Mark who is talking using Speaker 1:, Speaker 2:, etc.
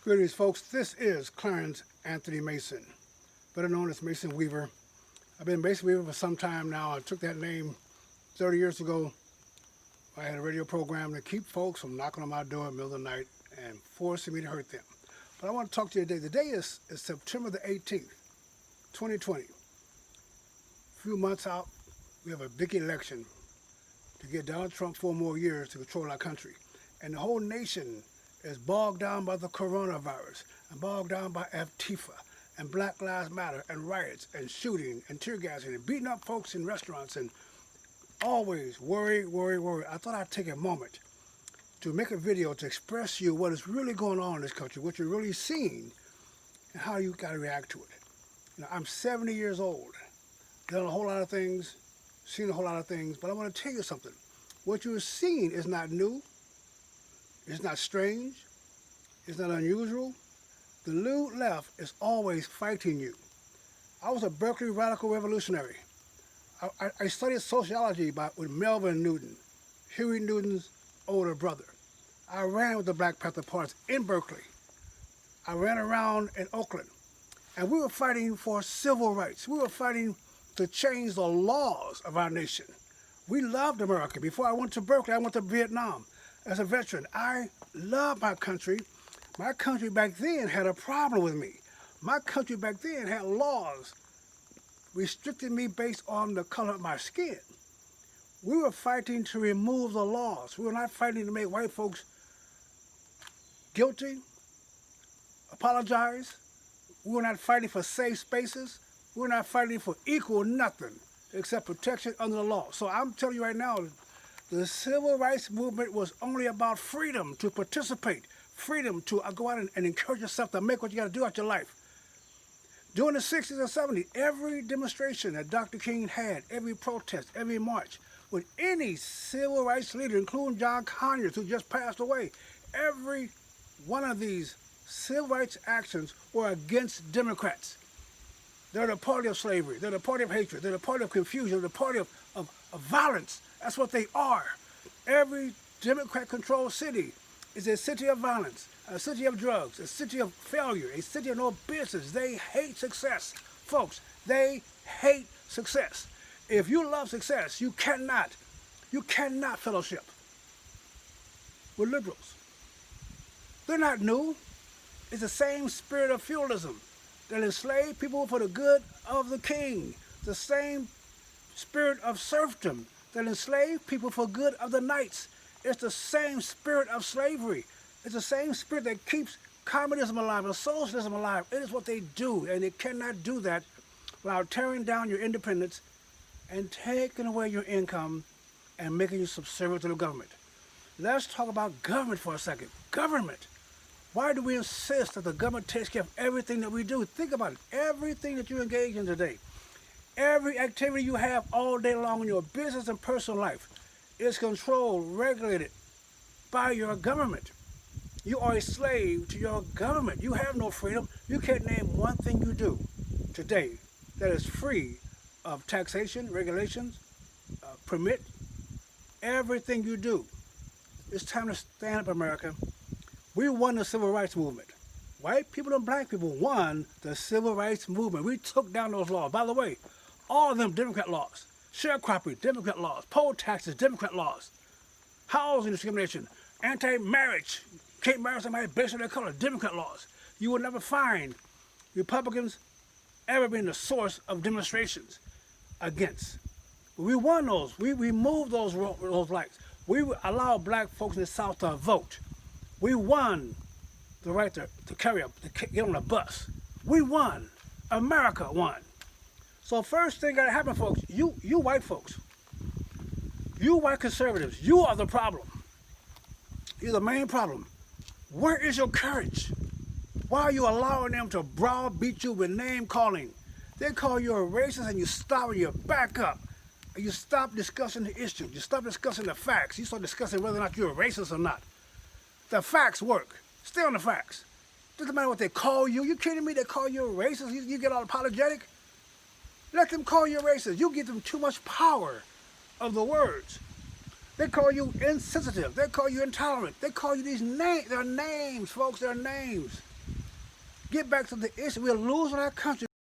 Speaker 1: Greetings, folks. This is Clarence Anthony Mason, better known as Mason Weaver. I've been Mason Weaver for some time now. I took that name 30 years ago. I had a radio program to keep folks from knocking on my door in the middle of the night and forcing me to hurt them. But I want to talk to you today. The day is September the 18th, 2020. A few months out, we have a big election to get Donald Trump 4 more years to control our country. And the whole nation is bogged down by the coronavirus and bogged down by Antifa and Black Lives Matter and riots and shooting and tear gassing and beating up folks in restaurants and always worry. I thought I'd take a moment to make a video to express to you what is really going on in this country, what you're really seeing, and how you got to react to it. You know, I'm 70 years old, done a whole lot of things, seen a whole lot of things, but I want to tell you something. What you're seeing is not new. It's not strange. It's not unusual. The new left is always fighting you. I was a Berkeley radical revolutionary. I studied sociology with Melvin Newton, Huey Newton's older brother. I ran with the Black Panther Party in Berkeley. I ran around in Oakland. And we were fighting for civil rights. We were fighting to change the laws of our nation. We loved America. Before I went to Berkeley, I went to Vietnam. As a veteran, I love my country. My country back then had a problem with me. My country back then had laws restricting me based on the color of my skin. We were fighting to remove the laws. We were not fighting to make white folks guilty, apologize. We were not fighting for safe spaces. We were not fighting for equal nothing except protection under the law. So I'm telling you right now, the civil rights movement was only about freedom to participate, freedom to go out and encourage yourself to make what you got to do out your life. During the 60s and 70s, every demonstration that Dr. King had, every protest, every march, with any civil rights leader, including John Conyers, who just passed away, every one of these civil rights actions were against Democrats. They're the party of slavery. They're the party of hatred. They're the party of confusion. They're the party of violence. That's what they are. Every Democrat-controlled city is a city of violence, a city of drugs, a city of failure, a city of no business. They hate success. Folks, they hate success. If you love success, you cannot fellowship with liberals. They're not new. It's the same spirit of feudalism that enslaved people for the good of the king. The same spirit of serfdom that enslaved people for good of the knights. It's the same spirit of slavery. It's the same spirit that keeps communism alive and socialism alive. It is what they do, and they cannot do that without tearing down your independence and taking away your income and making you subservient to the government. Let's talk about government for a second. Government. Why do we insist that the government takes care of everything that we do? Think about it. Everything that you engage in today, every activity you have all day long in your business and personal life is controlled, regulated by your government. You are a slave to your government. You have no freedom. You can't name one thing you do today that is free of taxation, regulations, permit. Everything you do. It's time to stand up, America. We won the civil rights movement. White people and black people won the civil rights movement. We took down those laws. By the way, all of them Democrat laws. Sharecropping, Democrat laws. Poll taxes, Democrat laws. Housing discrimination, anti-marriage. Can't marry somebody based on their color, Democrat laws. You will never find Republicans ever being the source of demonstrations against. We won those. We removed those rights. We allowed black folks in the South to vote. We won the right to get on a bus. We won. America won. So first thing gotta happen, folks, you white folks, you white conservatives, you are the problem. You're the main problem. Where is your courage? Why are you allowing them to browbeat you with name calling? They call you a racist and you stop and you back up. And you stop discussing the issue. You stop discussing the facts. You start discussing whether or not you're a racist or not. The facts work. Stay on the facts. Doesn't matter what they call you. You kidding me? They call you a racist? You get all apologetic? Let them call you a racist. You give them too much power of the words. They call you insensitive. They call you intolerant. They call you these names. They're names, folks. They're names. get back to the issue. We're losing our country